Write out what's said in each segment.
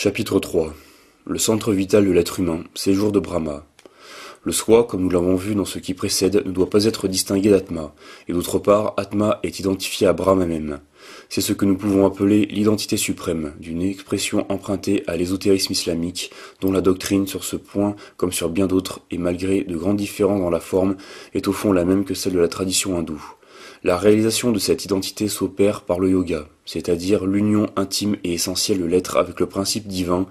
Chapitre 3. Le centre vital de l'être humain, séjour de Brahma. Le soi, comme nous l'avons vu dans ce qui précède, ne doit pas être distingué d'Atma, et d'autre part, Atma est identifié à Brahma même. C'est ce que nous pouvons appeler l'identité suprême, d'une expression empruntée à l'ésotérisme islamique, dont la doctrine sur ce point, comme sur bien d'autres, et malgré de grandes différences dans la forme, est au fond la même que celle de la tradition hindoue. La réalisation de cette identité s'opère par le yoga, c'est-à-dire l'union intime et essentielle de l'être avec le principe divin,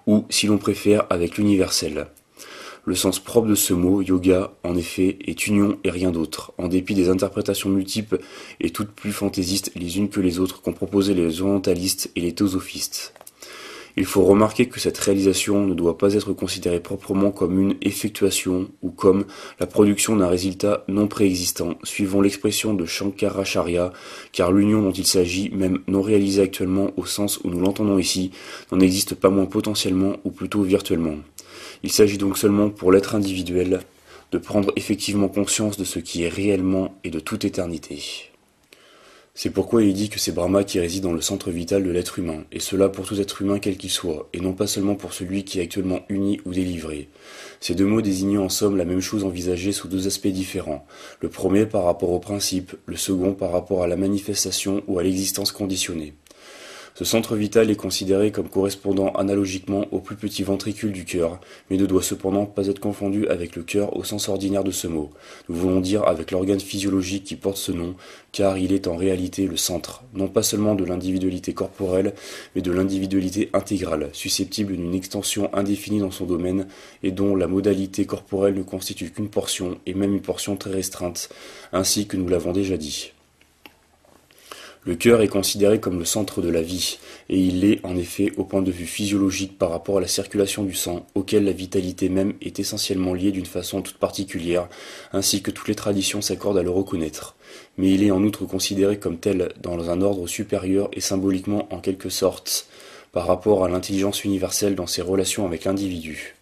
ou, si l'on préfère, avec l'universel. Le sens propre de ce mot, yoga, en effet, est union et rien d'autre, en dépit des interprétations multiples et toutes plus fantaisistes les unes que les autres qu'ont proposées les orientalistes et les théosophistes. Il faut remarquer que cette réalisation ne doit pas être considérée proprement comme une effectuation ou comme la production d'un résultat non préexistant, suivant l'expression de Shankaracharya, car l'union dont il s'agit, même non réalisée actuellement au sens où nous l'entendons ici, n'en existe pas moins potentiellement ou plutôt virtuellement. Il s'agit donc seulement pour l'être individuel de prendre effectivement conscience de ce qui est réellement et de toute éternité. C'est pourquoi il dit que c'est Brahma qui réside dans le centre vital de l'être humain, et cela pour tout être humain quel qu'il soit, et non pas seulement pour celui qui est actuellement uni ou délivré. Ces deux mots désignent en somme la même chose envisagée sous deux aspects différents, le premier par rapport au principe, le second par rapport à la manifestation ou à l'existence conditionnée. Ce centre vital est considéré comme correspondant analogiquement au plus petit ventricule du cœur, mais ne doit cependant pas être confondu avec le cœur au sens ordinaire de ce mot. Nous voulons dire avec l'organe physiologique qui porte ce nom, car il est en réalité le centre, non pas seulement de l'individualité corporelle, mais de l'individualité intégrale, susceptible d'une extension indéfinie dans son domaine, et dont la modalité corporelle ne constitue qu'une portion, et même une portion très restreinte, ainsi que nous l'avons déjà dit. Le cœur est considéré comme le centre de la vie, et il l'est en effet au point de vue physiologique par rapport à la circulation du sang, auquel la vitalité même est essentiellement liée d'une façon toute particulière, ainsi que toutes les traditions s'accordent à le reconnaître. Mais il est en outre considéré comme tel dans un ordre supérieur et symboliquement en quelque sorte par rapport à l'intelligence universelle dans ses relations avec l'individu.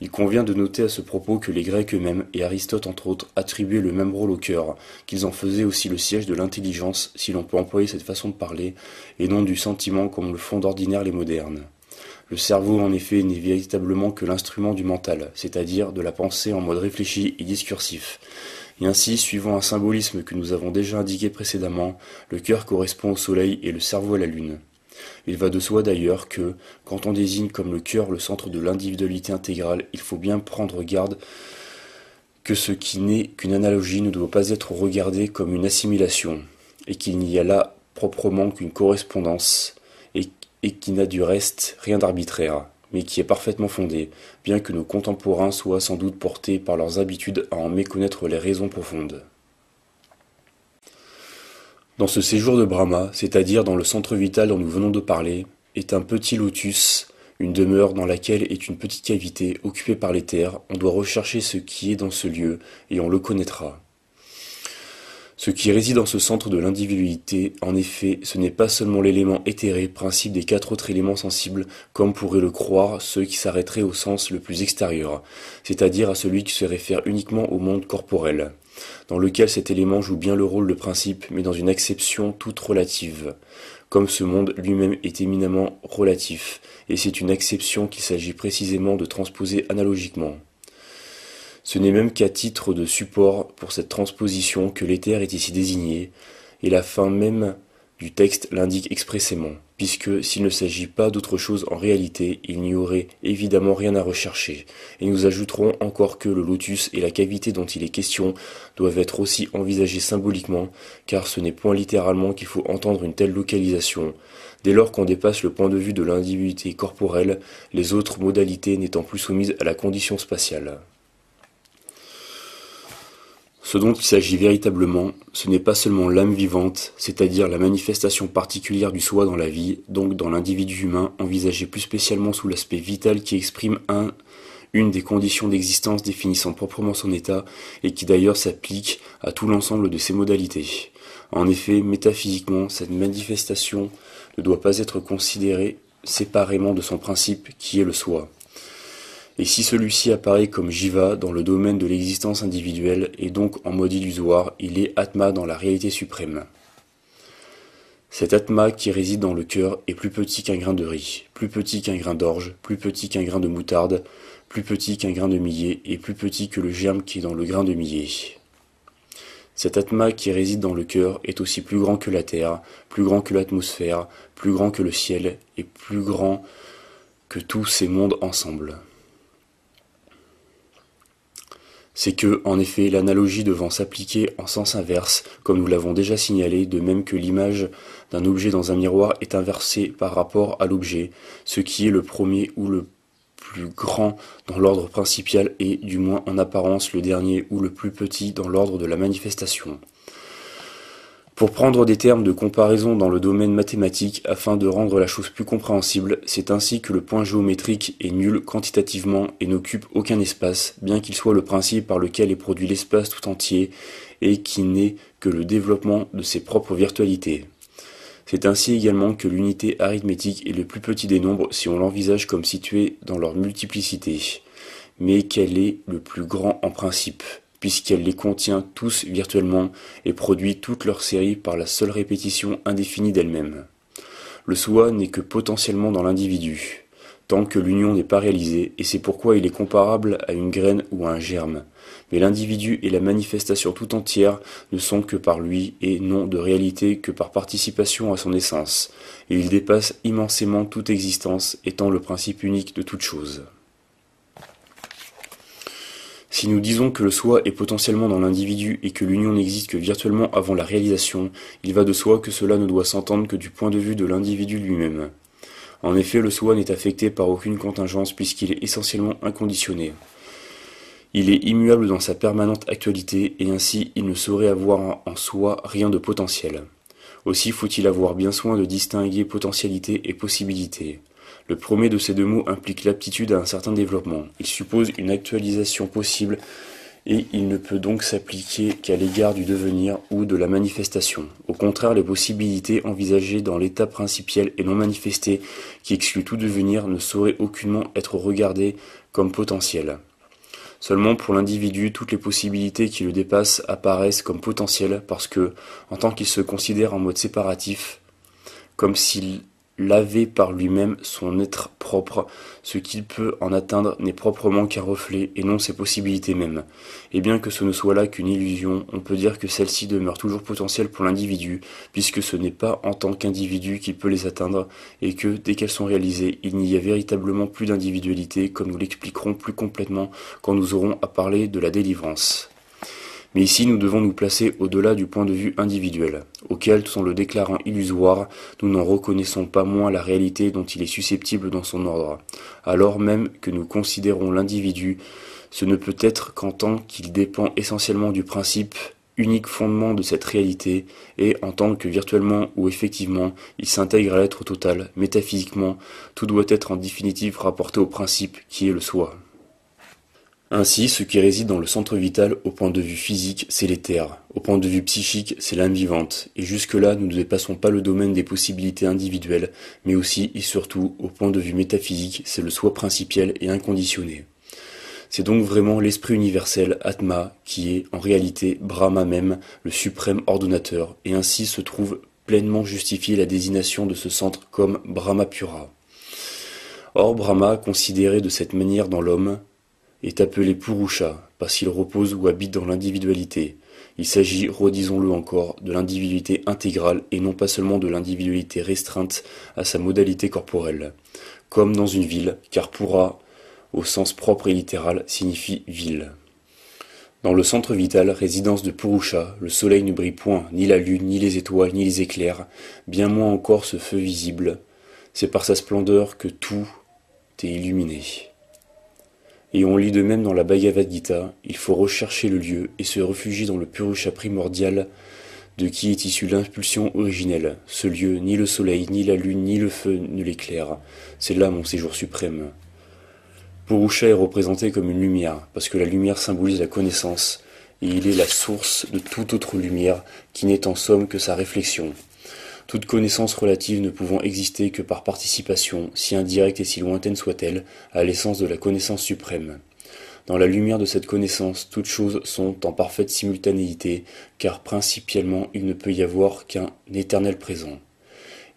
Il convient de noter à ce propos que les Grecs eux-mêmes, et Aristote entre autres, attribuaient le même rôle au cœur, qu'ils en faisaient aussi le siège de l'intelligence, si l'on peut employer cette façon de parler, et non du sentiment comme le font d'ordinaire les modernes. Le cerveau en effet n'est véritablement que l'instrument du mental, c'est-à-dire de la pensée en mode réfléchi et discursif. Et ainsi, suivant un symbolisme que nous avons déjà indiqué précédemment, le cœur correspond au soleil et le cerveau à la lune. Il va de soi d'ailleurs que, quand on désigne comme le cœur le centre de l'individualité intégrale, il faut bien prendre garde que ce qui n'est qu'une analogie ne doit pas être regardé comme une assimilation, et qu'il n'y a là proprement qu'une correspondance, et qui n'a du reste rien d'arbitraire, mais qui est parfaitement fondée, bien que nos contemporains soient sans doute portés par leurs habitudes à en méconnaître les raisons profondes. Dans ce séjour de Brahma, c'est-à-dire dans le centre vital dont nous venons de parler, est un petit lotus, une demeure dans laquelle est une petite cavité occupée par l'éther. On doit rechercher ce qui est dans ce lieu, et on le connaîtra. Ce qui réside dans ce centre de l'individualité, en effet, ce n'est pas seulement l'élément éthéré, principe des quatre autres éléments sensibles, comme pourraient le croire ceux qui s'arrêteraient au sens le plus extérieur, c'est-à-dire à celui qui se réfère uniquement au monde corporel, dans lequel cet élément joue bien le rôle de principe, mais dans une acception toute relative, comme ce monde lui-même est éminemment relatif, et c'est une acception qu'il s'agit précisément de transposer analogiquement. Ce n'est même qu'à titre de support pour cette transposition que l'éther est ici désigné, et la fin même du texte l'indique expressément, puisque s'il ne s'agit pas d'autre chose en réalité, il n'y aurait évidemment rien à rechercher, et nous ajouterons encore que le lotus et la cavité dont il est question doivent être aussi envisagés symboliquement, car ce n'est point littéralement qu'il faut entendre une telle localisation. Dès lors qu'on dépasse le point de vue de l'individualité corporelle, les autres modalités n'étant plus soumises à la condition spatiale. Ce dont il s'agit véritablement, ce n'est pas seulement l'âme vivante, c'est-à-dire la manifestation particulière du soi dans la vie, donc dans l'individu humain, envisagé plus spécialement sous l'aspect vital qui exprime une des conditions d'existence définissant proprement son état, et qui d'ailleurs s'applique à tout l'ensemble de ses modalités. En effet, métaphysiquement, cette manifestation ne doit pas être considérée séparément de son principe qui est le soi. Et si celui-ci apparaît comme Jiva dans le domaine de l'existence individuelle et donc en mode illusoire, il est Atma dans la réalité suprême. Cet Atma qui réside dans le cœur est plus petit qu'un grain de riz, plus petit qu'un grain d'orge, plus petit qu'un grain de moutarde, plus petit qu'un grain de millet et plus petit que le germe qui est dans le grain de millet. Cet Atma qui réside dans le cœur est aussi plus grand que la terre, plus grand que l'atmosphère, plus grand que le ciel et plus grand que tous ces mondes ensemble. C'est que, en effet, l'analogie devant s'appliquer en sens inverse, comme nous l'avons déjà signalé, de même que l'image d'un objet dans un miroir est inversée par rapport à l'objet, ce qui est le premier ou le plus grand dans l'ordre principial et, du moins en apparence, le dernier ou le plus petit dans l'ordre de la manifestation. Pour prendre des termes de comparaison dans le domaine mathématique afin de rendre la chose plus compréhensible, c'est ainsi que le point géométrique est nul quantitativement et n'occupe aucun espace, bien qu'il soit le principe par lequel est produit l'espace tout entier et qui n'est que le développement de ses propres virtualités. C'est ainsi également que l'unité arithmétique est le plus petit des nombres si on l'envisage comme situé dans leur multiplicité, mais qu'elle est le plus grand en principe, puisqu'elle les contient tous virtuellement et produit toute leur série par la seule répétition indéfinie d'elle-même. Le soi n'est que potentiellement dans l'individu, tant que l'union n'est pas réalisée, et c'est pourquoi il est comparable à une graine ou à un germe. Mais l'individu et la manifestation tout entière ne sont que par lui et n'ont de réalité que par participation à son essence, et il dépasse immensément toute existence, étant le principe unique de toute chose. Si nous disons que le soi est potentiellement dans l'individu et que l'union n'existe que virtuellement avant la réalisation, il va de soi que cela ne doit s'entendre que du point de vue de l'individu lui-même. En effet, le soi n'est affecté par aucune contingence puisqu'il est essentiellement inconditionné. Il est immuable dans sa permanente actualité et ainsi il ne saurait avoir en soi rien de potentiel. Aussi faut-il avoir bien soin de distinguer potentialité et possibilité. Le premier de ces deux mots implique l'aptitude à un certain développement. Il suppose une actualisation possible et il ne peut donc s'appliquer qu'à l'égard du devenir ou de la manifestation. Au contraire, les possibilités envisagées dans l'état principiel et non manifestées qui excluent tout devenir ne sauraient aucunement être regardées comme potentielles. Seulement pour l'individu, toutes les possibilités qui le dépassent apparaissent comme potentielles parce que, en tant qu'il se considère en mode séparatif, comme s'il avait par lui-même son être propre, ce qu'il peut en atteindre n'est proprement qu'un reflet et non ses possibilités mêmes. Et bien que ce ne soit là qu'une illusion, on peut dire que celle-ci demeure toujours potentielle pour l'individu, puisque ce n'est pas en tant qu'individu qu'il peut les atteindre, et que, dès qu'elles sont réalisées, il n'y a véritablement plus d'individualité, comme nous l'expliquerons plus complètement quand nous aurons à parler de la délivrance. Mais ici, nous devons nous placer au-delà du point de vue individuel, auquel, tout en le déclarant illusoire, nous n'en reconnaissons pas moins la réalité dont il est susceptible dans son ordre. Alors même que nous considérons l'individu, ce ne peut être qu'en tant qu'il dépend essentiellement du principe, unique fondement de cette réalité, et en tant que virtuellement ou effectivement, il s'intègre à l'être total, métaphysiquement, tout doit être en définitive rapporté au principe qui est le soi. Ainsi, ce qui réside dans le centre vital, au point de vue physique, c'est l'éther. Au point de vue psychique, c'est l'âme vivante. Et jusque-là, nous ne dépassons pas le domaine des possibilités individuelles, mais aussi et surtout, au point de vue métaphysique, c'est le soi principiel et inconditionné. C'est donc vraiment l'esprit universel, Atma, qui est, en réalité, Brahma même, le suprême ordonnateur, et ainsi se trouve pleinement justifiée la désignation de ce centre comme Brahmapura. Or, Brahma, considéré de cette manière dans l'homme, est appelé Purusha, parce qu'il repose ou habite dans l'individualité. Il s'agit, redisons-le encore, de l'individualité intégrale et non pas seulement de l'individualité restreinte à sa modalité corporelle. Comme dans une ville, car Pura, au sens propre et littéral, signifie ville. Dans le centre vital, résidence de Purusha, le soleil ne brille point, ni la lune, ni les étoiles, ni les éclairs, bien moins encore ce feu visible. C'est par sa splendeur que tout est illuminé. Et on lit de même dans la Bhagavad Gita, il faut rechercher le lieu et se réfugier dans le Purusha primordial de qui est issue l'impulsion originelle. Ce lieu, ni le soleil, ni la lune, ni le feu ne l'éclairent. C'est là mon séjour suprême. Purusha est représenté comme une lumière, parce que la lumière symbolise la connaissance, et il est la source de toute autre lumière, qui n'est en somme que sa réflexion. Toute connaissance relative ne pouvant exister que par participation, si indirecte et si lointaine soit-elle, à l'essence de la connaissance suprême. Dans la lumière de cette connaissance, toutes choses sont en parfaite simultanéité, car principiellement il ne peut y avoir qu'un éternel présent.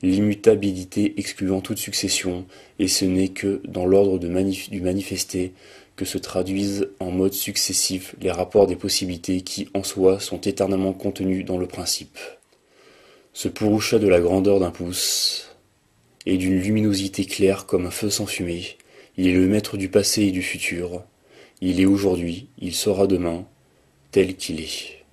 l'immutabilité excluant toute succession, et ce n'est que dans l'ordre du manifesté que se traduisent en modes successifs les rapports des possibilités qui, en soi, sont éternellement contenus dans le principe. Ce Purusha de la grandeur d'un pouce, et d'une luminosité claire comme un feu sans fumée, il est le maître du passé et du futur, il est aujourd'hui, il sera demain, tel qu'il est.